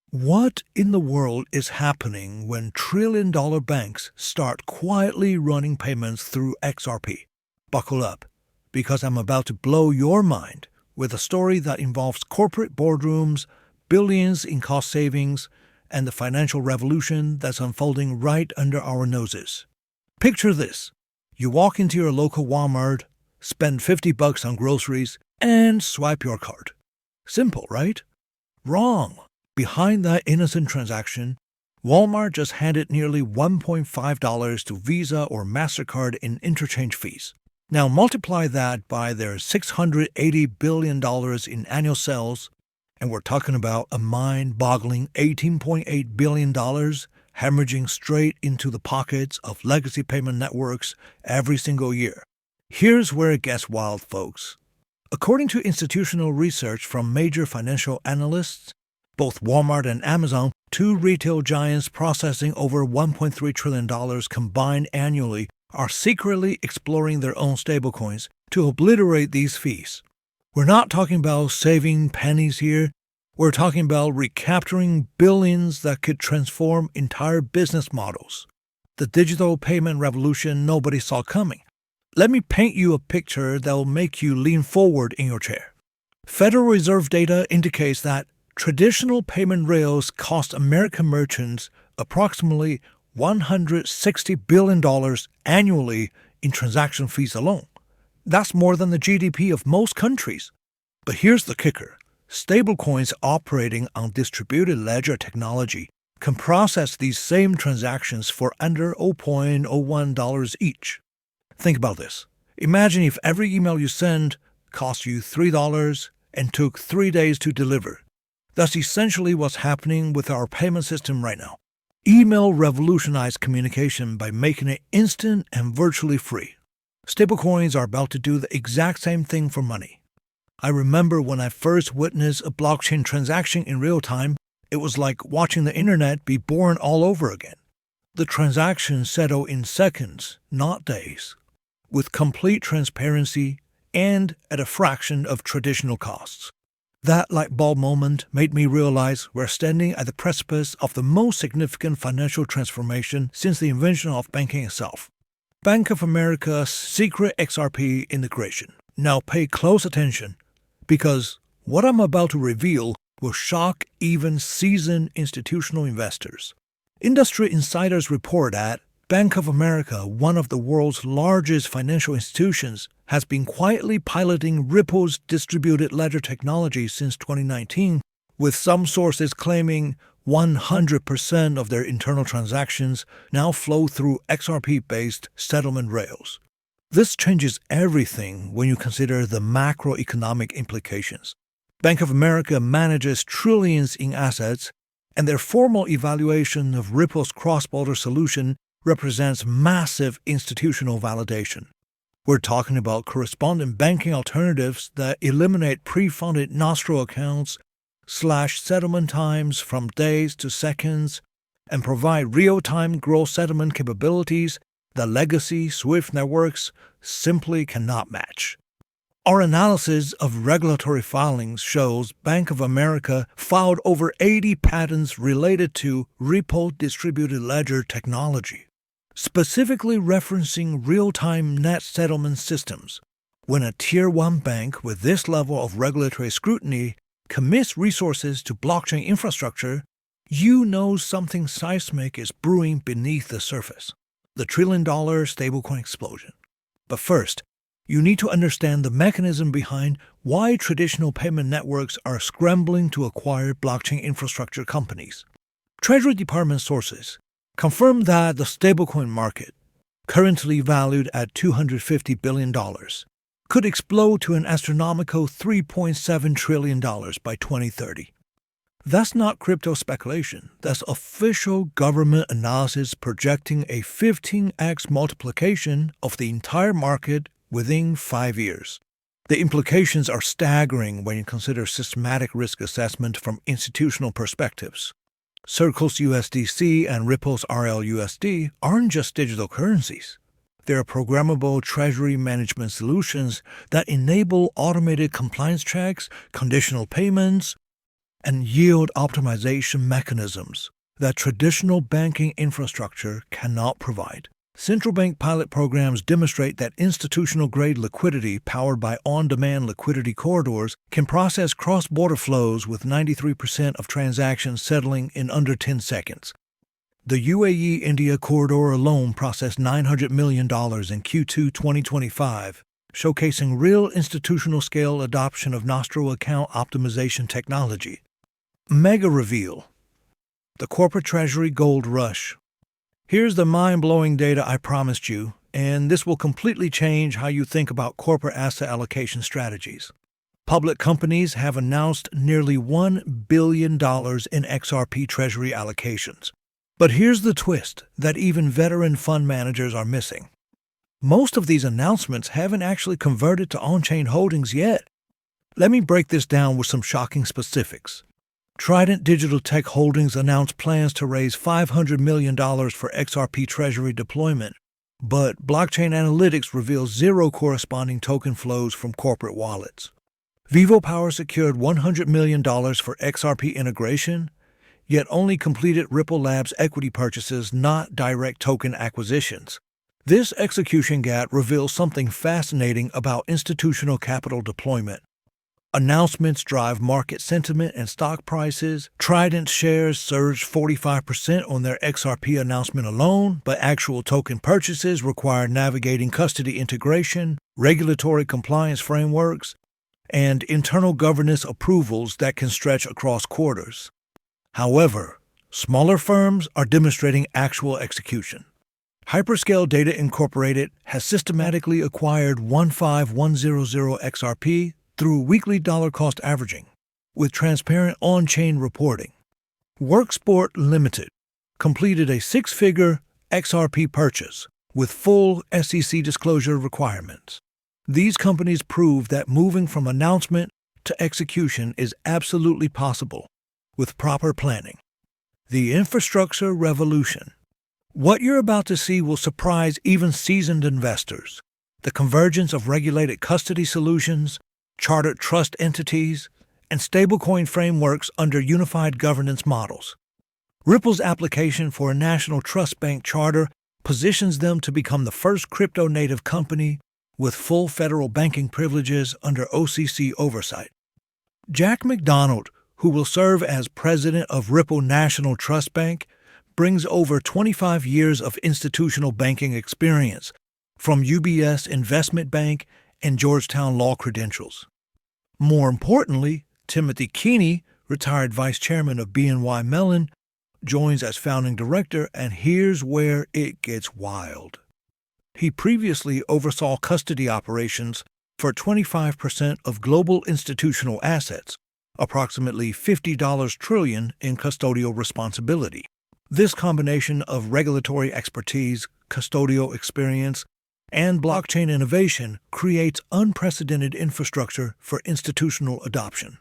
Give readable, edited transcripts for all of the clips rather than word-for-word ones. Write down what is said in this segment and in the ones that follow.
What in the world is happening when trillion-dollar banks start quietly running payments through XRP? Buckle up, because I'm about to blow your mind with a story that involves corporate boardrooms, billions in cost savings, and the financial revolution that's unfolding right under our noses. Picture this. You walk into your local Walmart, spend $50 on groceries, and swipe your card. Simple, right? Wrong. Behind that innocent transaction, Walmart just handed nearly $1.5 to Visa or MasterCard in interchange fees. Now multiply that by their $680 billion in annual sales, and we're talking about a mind-boggling $18.8 billion hemorrhaging straight into the pockets of legacy payment networks every single year. Here's where it gets wild, folks. According to institutional research from major financial analysts, both Walmart and Amazon, two retail giants processing over $1.3 trillion combined annually, are secretly exploring their own stablecoins to obliterate these fees. We're not talking about saving pennies here. We're talking about recapturing billions that could transform entire business models. The digital payment revolution nobody saw coming. Let me paint you a picture that will make you lean forward in your chair. Federal Reserve data indicates that traditional payment rails cost American merchants approximately $160 billion annually in transaction fees alone. That's more than the GDP of most countries. But here's the kicker. Stablecoins operating on distributed ledger technology can process these same transactions for under $0.01 each. Think about this. Imagine if every email you send cost you $3 and took 3 days to deliver. That's essentially what's happening with our payment system right now. Email revolutionized communication by making it instant and virtually free. Stablecoins are about to do the exact same thing for money. I remember when I first witnessed a blockchain transaction in real time, it was like watching the internet be born all over again. The transactions settle in seconds, not days, with complete transparency and at a fraction of traditional costs. That light bulb moment made me realize we're standing at the precipice of the most significant financial transformation since the invention of banking itself. Bank of America's secret XRP integration. Now pay close attention, because what I'm about to reveal will shock even seasoned institutional investors. Industry insiders report that Bank of America, one of the world's largest financial institutions, has been quietly piloting Ripple's distributed ledger technology since 2019, with some sources claiming 100% of their internal transactions now flow through XRP-based settlement rails. This changes everything when you consider the macroeconomic implications. Bank of America manages trillions in assets, and their formal evaluation of Ripple's cross-border solution represents massive institutional validation. We're talking about correspondent banking alternatives that eliminate pre-funded nostril accounts, slash settlement times from days to seconds, and provide real-time gross settlement capabilities that legacy SWIFT networks simply cannot match. Our analysis of regulatory filings shows Bank of America filed over 80 patents related to Ripple distributed ledger technology, specifically referencing real-time net settlement systems. When a Tier 1 bank with this level of regulatory scrutiny commits resources to blockchain infrastructure, you know something seismic is brewing beneath the surface. The trillion-dollar stablecoin explosion. But first, you need to understand the mechanism behind why traditional payment networks are scrambling to acquire blockchain infrastructure companies. Treasury Department sources confirm that the stablecoin market, currently valued at $250 billion, could explode to an astronomical $3.7 trillion by 2030. That's not crypto speculation. That's official government analysis projecting a 15x multiplication of the entire market within 5 years. The implications are staggering when you consider systematic risk assessment from institutional perspectives. Circle's USDC and Ripple's RLUSD aren't just digital currencies. They're programmable treasury management solutions that enable automated compliance checks, conditional payments, and yield optimization mechanisms that traditional banking infrastructure cannot provide. Central bank pilot programs demonstrate that institutional-grade liquidity powered by on-demand liquidity corridors can process cross-border flows with 93% of transactions settling in under 10 seconds. The UAE-India corridor alone processed $900 million in Q2 2025, showcasing real institutional-scale adoption of Nostro account optimization technology. Mega reveal: the corporate treasury gold rush. Here's the mind-blowing data I promised you, and this will completely change how you think about corporate asset allocation strategies. Public companies have announced nearly $1 billion in XRP treasury allocations. But here's the twist that even veteran fund managers are missing. Most of these announcements haven't actually converted to on-chain holdings yet. Let me break this down with some shocking specifics. Trident Digital Tech Holdings announced plans to raise $500 million for XRP treasury deployment, but blockchain analytics reveals zero corresponding token flows from corporate wallets. Vivo Power secured $100 million for XRP integration, yet only completed Ripple Labs equity purchases, not direct token acquisitions. This execution gap reveals something fascinating about institutional capital deployment. Announcements drive market sentiment and stock prices. Trident shares surged 45% on their XRP announcement alone, but actual token purchases require navigating custody integration, regulatory compliance frameworks, and internal governance approvals that can stretch across quarters. However, smaller firms are demonstrating actual execution. Hyperscale Data Incorporated has systematically acquired 15100 XRP through weekly dollar cost averaging, with transparent on-chain reporting. Worksport Limited completed a six-figure XRP purchase with full SEC disclosure requirements. These companies prove that moving from announcement to execution is absolutely possible with proper planning. The infrastructure revolution. What you're about to see will surprise even seasoned investors. The convergence of regulated custody solutions, chartered trust entities, and stablecoin frameworks under unified governance models. Ripple's application for a national trust bank charter positions them to become the first crypto-native company with full federal banking privileges under OCC oversight. Jack McDonald, who will serve as president of Ripple National Trust Bank, brings over 25 years of institutional banking experience from UBS Investment Bank and Georgetown Law credentials. More importantly, Timothy Keeney, retired vice chairman of BNY Mellon, joins as founding director, and here's where it gets wild. He previously oversaw custody operations for 25% of global institutional assets, approximately $50 trillion in custodial responsibility. This combination of regulatory expertise, custodial experience, and blockchain innovation creates unprecedented infrastructure for institutional adoption.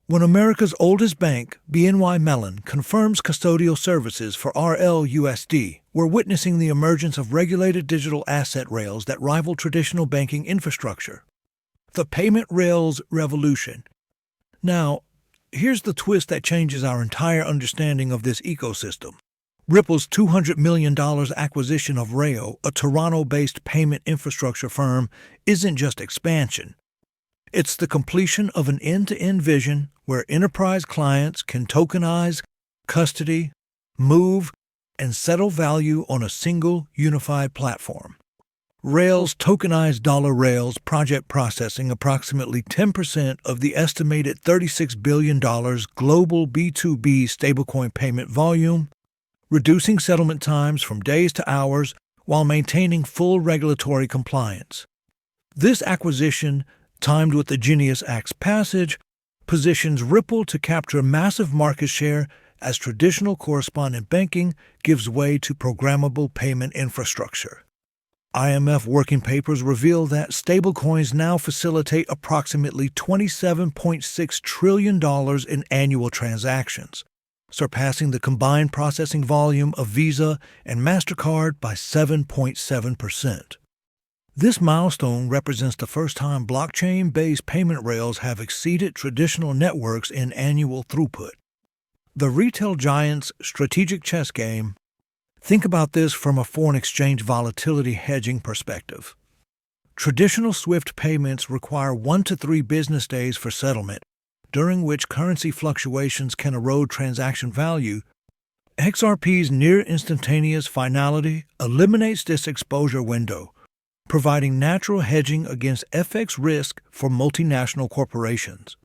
When America's oldest bank, BNY Mellon, confirms custodial services for RLUSD, we're witnessing the emergence of regulated digital asset rails that rival traditional banking infrastructure. The payment rails revolution. Now, here's the twist that changes our entire understanding of this ecosystem. Ripple's $200 million acquisition of Rayo, a Toronto-based payment infrastructure firm, isn't just expansion. It's the completion of an end-to-end vision where enterprise clients can tokenize, custody, move, and settle value on a single unified platform. Rails tokenized dollar rails project processing approximately 10% of the estimated $36 billion global B2B stablecoin payment volume, reducing settlement times from days to hours while maintaining full regulatory compliance. This acquisition, timed with the Genius Act's passage, positions Ripple to capture massive market share as traditional correspondent banking gives way to programmable payment infrastructure. IMF working papers reveal that stablecoins now facilitate approximately $27.6 trillion in annual transactions, surpassing the combined processing volume of Visa and MasterCard by 7.7%. This milestone represents the first time blockchain-based payment rails have exceeded traditional networks in annual throughput. The retail giant's strategic chess game. Think about this from a foreign exchange volatility hedging perspective. Traditional SWIFT payments require 1 to 3 business days for settlement, during which currency fluctuations can erode transaction value. XRP's near-instantaneous finality eliminates this exposure window, providing natural hedging against FX risk for multinational corporations.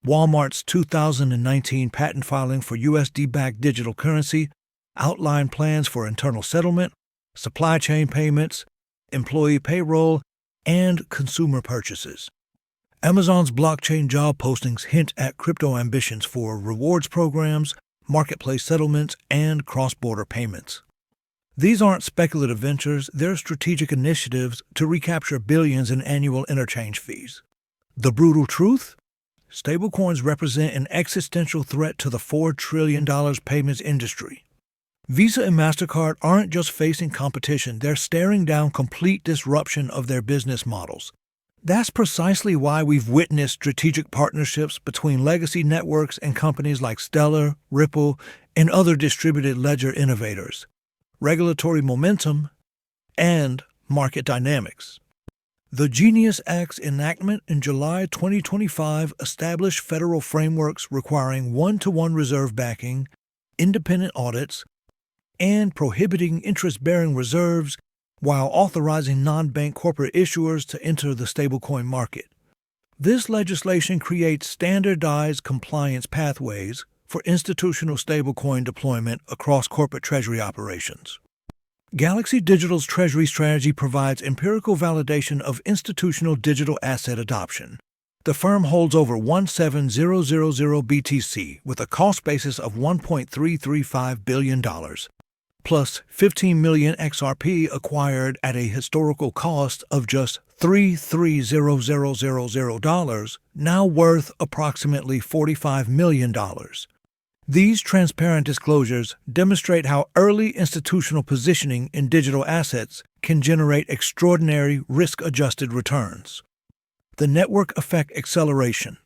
Walmart's 2019 patent filing for USD-backed digital currency outlined plans for internal settlement, supply chain payments, employee payroll, and consumer purchases. Amazon's blockchain job postings hint at crypto ambitions for rewards programs, marketplace settlements, and cross-border payments. These aren't speculative ventures, they're strategic initiatives to recapture billions in annual interchange fees. The brutal truth? Stablecoins represent an existential threat to the $4 trillion payments industry. Visa and MasterCard aren't just facing competition, they're staring down complete disruption of their business models. That's precisely why we've witnessed strategic partnerships between legacy networks and companies like Stellar, Ripple, and other distributed ledger innovators. Regulatory momentum, and market dynamics. The Genius Act's enactment in July 2025 established federal frameworks requiring one-to-one reserve backing, independent audits, and prohibiting interest-bearing reserves while authorizing non-bank corporate issuers to enter the stablecoin market. This legislation creates standardized compliance pathways for institutional stablecoin deployment across corporate treasury operations. Galaxy Digital's treasury strategy provides empirical validation of institutional digital asset adoption. The firm holds over 17,000 BTC with a cost basis of $1.335 billion, plus 15 million XRP acquired at a historical cost of just $33,000, now worth approximately $45 million. These transparent disclosures demonstrate how early institutional positioning in digital assets can generate extraordinary risk-adjusted returns. The network effect acceleration.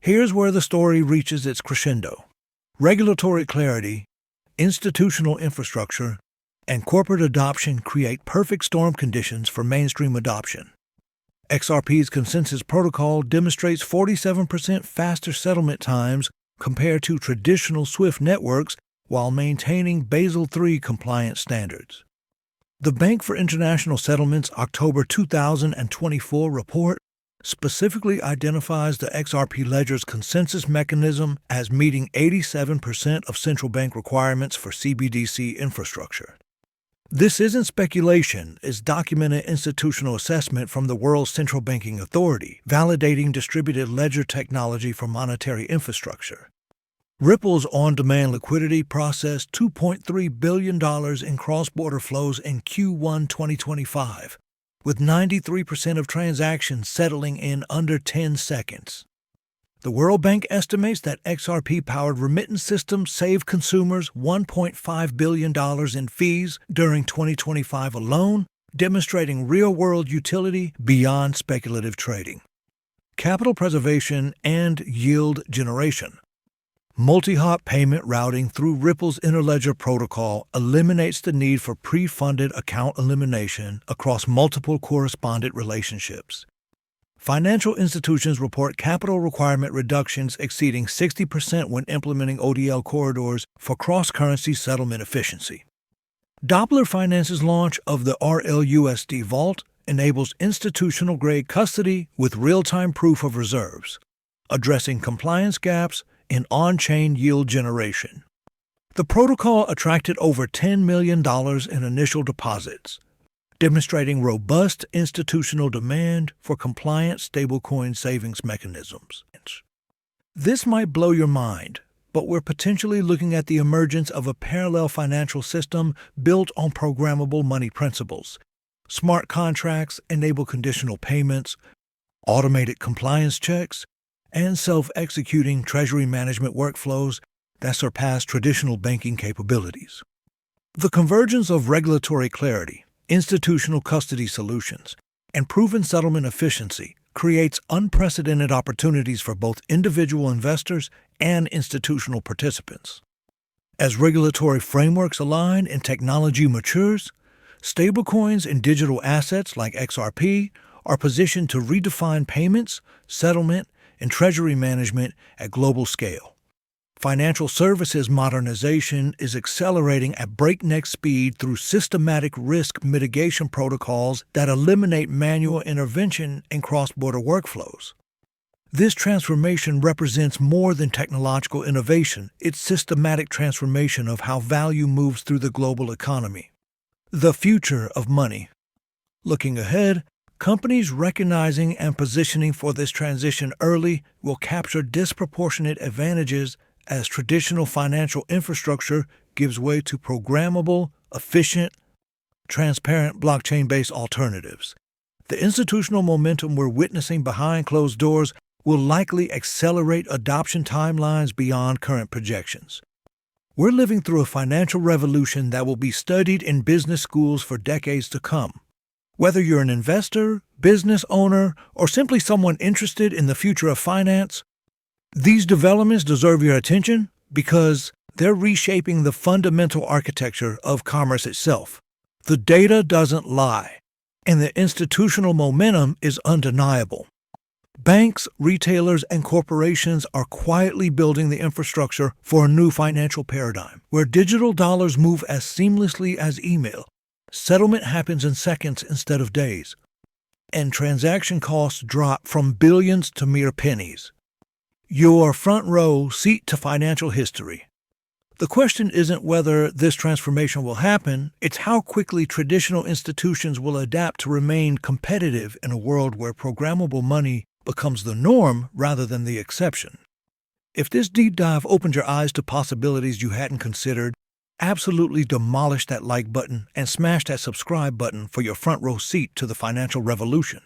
Here's where the story reaches its crescendo. Regulatory clarity, institutional infrastructure, and corporate adoption create perfect storm conditions for mainstream adoption. XRP's consensus protocol demonstrates 47% faster settlement times compared to traditional SWIFT networks while maintaining Basel III compliance standards. The Bank for International Settlements' October 2024 report specifically identifies the XRP ledger's consensus mechanism as meeting 87% of central bank requirements for CBDC infrastructure. This isn't speculation, it's documented institutional assessment from the world's central banking authority, validating distributed ledger technology for monetary infrastructure. Ripple's on-demand liquidity processed $2.3 billion in cross-border flows in Q1 2025, with 93% of transactions settling in under 10 seconds. The World Bank estimates that XRP-powered remittance systems saved consumers $1.5 billion in fees during 2025 alone, demonstrating real-world utility beyond speculative trading. Capital preservation and yield generation. Multi-hop payment routing through Ripple's Interledger protocol eliminates the need for pre-funded account elimination across multiple correspondent relationships. Financial institutions report capital requirement reductions exceeding 60% when implementing ODL corridors for cross-currency settlement efficiency. Doppler Finance's launch of the RLUSD Vault enables institutional-grade custody with real-time proof of reserves, addressing compliance gaps in on-chain yield generation. The protocol attracted over $10 million in initial deposits, demonstrating robust institutional demand for compliant stablecoin savings mechanisms. This might blow your mind, but we're potentially looking at the emergence of a parallel financial system built on programmable money principles. Smart contracts enable conditional payments, automated compliance checks, and self-executing treasury management workflows that surpass traditional banking capabilities. The convergence of regulatory clarity, institutional custody solutions, and proven settlement efficiency creates unprecedented opportunities for both individual investors and institutional participants. As regulatory frameworks align and technology matures, stablecoins and digital assets like XRP are positioned to redefine payments, settlement, and treasury management at global scale. Financial services modernization is accelerating at breakneck speed through systematic risk mitigation protocols that eliminate manual intervention and cross-border workflows. This transformation represents more than technological innovation. It's systematic transformation of how value moves through the global economy. The future of money. Looking ahead, companies recognizing and positioning for this transition early will capture disproportionate advantages as traditional financial infrastructure gives way to programmable, efficient, transparent blockchain-based alternatives. The institutional momentum we're witnessing behind closed doors will likely accelerate adoption timelines beyond current projections. We're living through a financial revolution that will be studied in business schools for decades to come. Whether you're an investor, business owner, or simply someone interested in the future of finance, these developments deserve your attention because they're reshaping the fundamental architecture of commerce itself. The data doesn't lie, and the institutional momentum is undeniable. Banks, retailers, and corporations are quietly building the infrastructure for a new financial paradigm, where digital dollars move as seamlessly as email. Settlement happens in seconds instead of days, and transaction costs drop from billions to mere pennies. Your front row seat to financial history. The question isn't whether this transformation will happen, it's how quickly traditional institutions will adapt to remain competitive in a world where programmable money becomes the norm rather than the exception. If this deep dive opened your eyes to possibilities you hadn't considered, absolutely demolish that like button and smash that subscribe button for your front row seat to the financial revolution.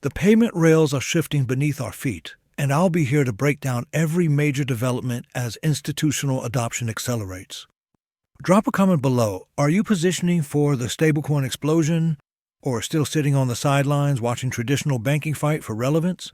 The payment rails are shifting beneath our feet, and I'll be here to break down every major development as institutional adoption accelerates. Drop a comment below. Are you positioning for the stablecoin explosion, or still sitting on the sidelines watching traditional banking fight for relevance?